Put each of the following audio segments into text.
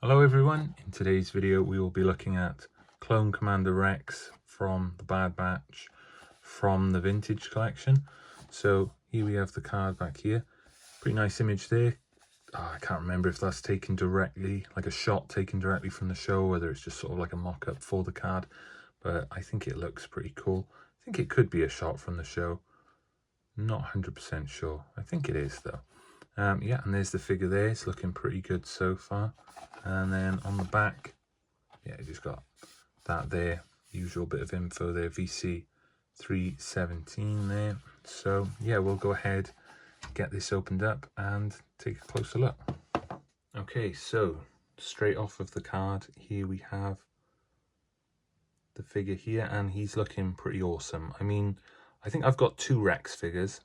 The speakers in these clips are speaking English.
Hello everyone, in today's video we will be looking at Clone Commander Rex from the Bad Batch from the Vintage collection. So here we have the card back here, pretty nice image there. I can't remember if that's taken directly, like a shot taken directly from the show, whether it's just sort of like a mock-up for the card, but I think it looks pretty cool. I think it could be a shot from the show, not 100% sure. I think it is though. Yeah, and there's the figure there. It's looking pretty good so far. And then on the back, yeah, you just got that there, usual bit of info there, VC317 there. So yeah, we'll go ahead, get this opened up and take a closer look. Okay, so straight off of the card, here we have the figure here, and he's looking pretty awesome. I mean, I think I've got two Rex figures.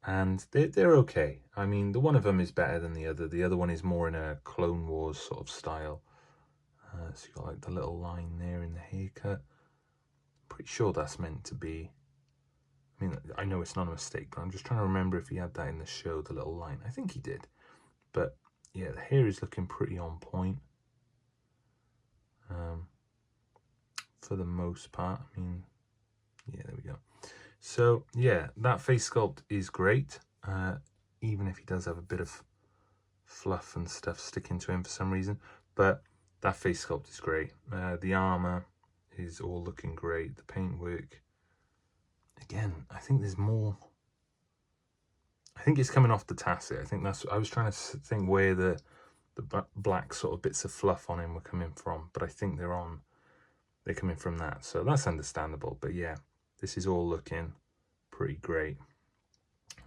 And they're okay. I mean, the one of them is better than the other. The other one is more in a Clone Wars sort of style. So you got like the little line there in the haircut. Pretty sure that's meant to be, I mean, I know it's not a mistake, but I'm just trying to remember if he had that in the show, the little line. I think he did. But yeah, the hair is looking pretty on point. For the most part, I mean, yeah, there we go. So yeah, that face sculpt is great, even if he does have a bit of fluff and stuff sticking to him for some reason, but that face sculpt is great. The armor is all looking great. The paintwork, again, I think there's more. I think it's coming off the tasset. I think that's, I was trying to think where the black sort of bits of fluff on him were coming from, but I think they're coming from that, so that's understandable. But yeah, this is all looking pretty great.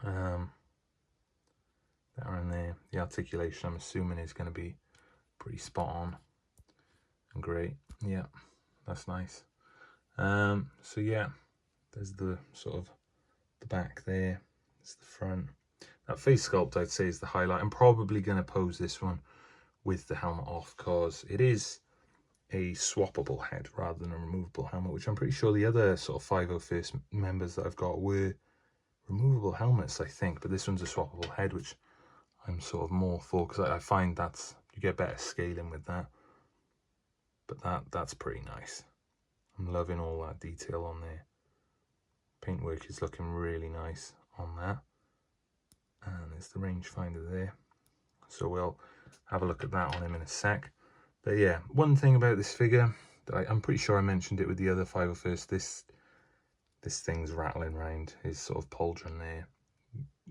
There and there, the articulation I'm assuming is going to be pretty spot on and great. Yeah, that's nice. So yeah, there's the sort of the back there, there's the front. That face sculpt I'd say is the highlight. I'm probably going to pose this one with the helmet off because it is a swappable head rather than a removable helmet, which I'm pretty sure the other sort of 501st members that I've got were removable helmets, I think, but this one's a swappable head, which I'm sort of more for because I find that's, you get better scaling with that. But that's pretty nice. I'm loving all that detail on there. Paintwork is looking really nice on that. And there's the rangefinder there. So we'll have a look at that on him in a sec. But yeah, one thing about this figure, that I'm pretty sure I mentioned it with the other 501st, this thing's rattling around. His sort of pauldron there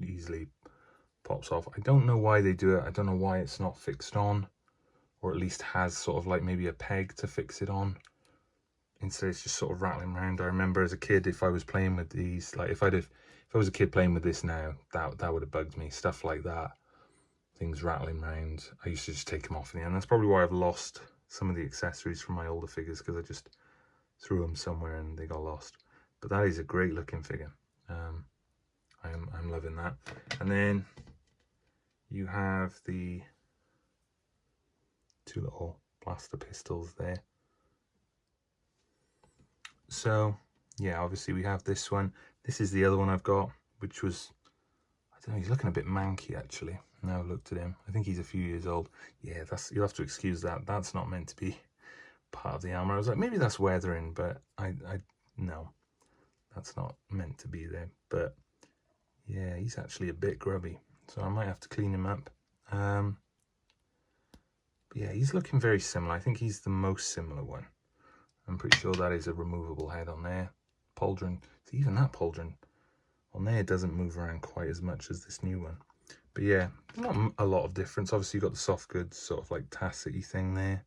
easily pops off. I don't know why they do it. I don't know why it's not fixed on, or at least has sort of like maybe a peg to fix it on. Instead it's just sort of rattling around. I remember as a kid, if I was playing with these, like if I was a kid playing with this now, that would have bugged me. Stuff like that, things rattling around, I used to just take them off in the end. That's probably why I've lost some of the accessories from my older figures, because I just threw them somewhere and they got lost. But that is a great looking figure. I'm loving that. And then you have the two little blaster pistols there. So yeah, obviously we have this one. This is the other one I've got, which was, I don't know, he's looking a bit manky actually. Now I've looked at him, I think he's a few years old. Yeah, you'll have to excuse that. That's not meant to be part of the armor. I was like, maybe that's weathering, but no, that's not meant to be there. But yeah, he's actually a bit grubby, so I might have to clean him up. But yeah, he's looking very similar. I think he's the most similar one. I'm pretty sure that is a removable head on there. Pauldron, see, even that pauldron on there doesn't move around quite as much as this new one. But yeah, not a lot of difference. Obviously, you've got the soft goods sort of like tacet-y thing there.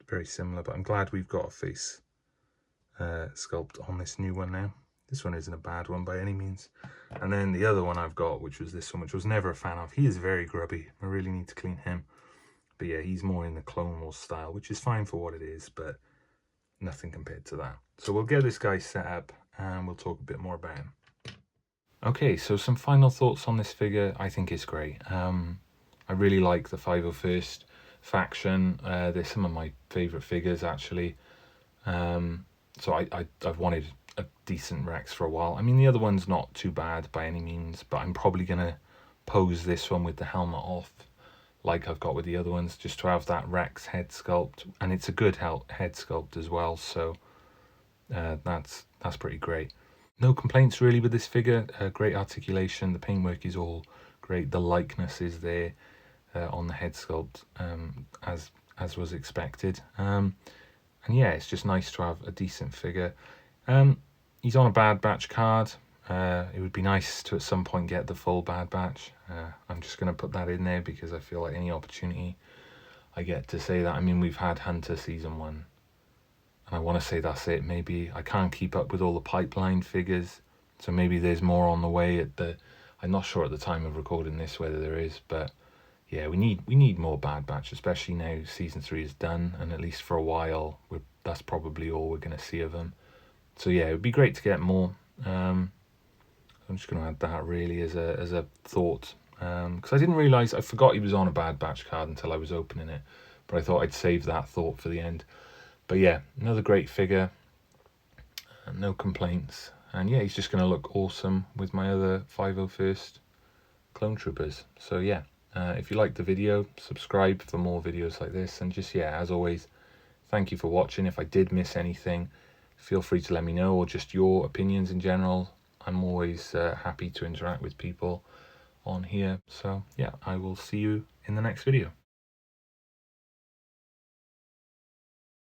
Very similar, but I'm glad we've got a face sculpt on this new one now. This one isn't a bad one by any means. And then the other one I've got, which was this one, which I was never a fan of. He is very grubby. I really need to clean him. But yeah, he's more in the Clone Wars style, which is fine for what it is, but nothing compared to that. So we'll get this guy set up and we'll talk a bit more about him. Okay, so some final thoughts on this figure. I think it's great. I really like the 501st faction. They're some of my favourite figures, actually. So I've wanted a decent Rex for a while. I mean, the other one's not too bad by any means, but I'm probably going to pose this one with the helmet off like I've got with the other ones, just to have that Rex head sculpt, and it's a good head sculpt as well, so that's pretty great. No complaints really with this figure. Great articulation, the paintwork is all great, the likeness is there on the head sculpt, as was expected, and yeah, it's just nice to have a decent figure. He's on a Bad Batch card. It would be nice to at some point get the full Bad Batch. I'm just going to put that in there because I feel like any opportunity I get to say that. I mean, we've had Hunter Season 1, and I want to say that's it. Maybe I can't keep up with all the pipeline figures, so maybe there's more on the way I'm not sure at the time of recording this whether there is, but yeah, we need more Bad Batch, especially now Season 3 is done, and at least for a while that's probably all we're going to see of them. So yeah, it would be great to get more. I'm just going to add that really as a thought, because I didn't realise, I forgot he was on a Bad Batch card until I was opening it, but I thought I'd save that thought for the end. But yeah, another great figure, no complaints, and yeah, he's just going to look awesome with my other 501st Clone Troopers. So yeah, if you liked the video, subscribe for more videos like this, and just yeah, as always, thank you for watching. If I did miss anything, feel free to let me know, or just your opinions in general. I'm always happy to interact with people on here. So yeah, I will see you in the next video.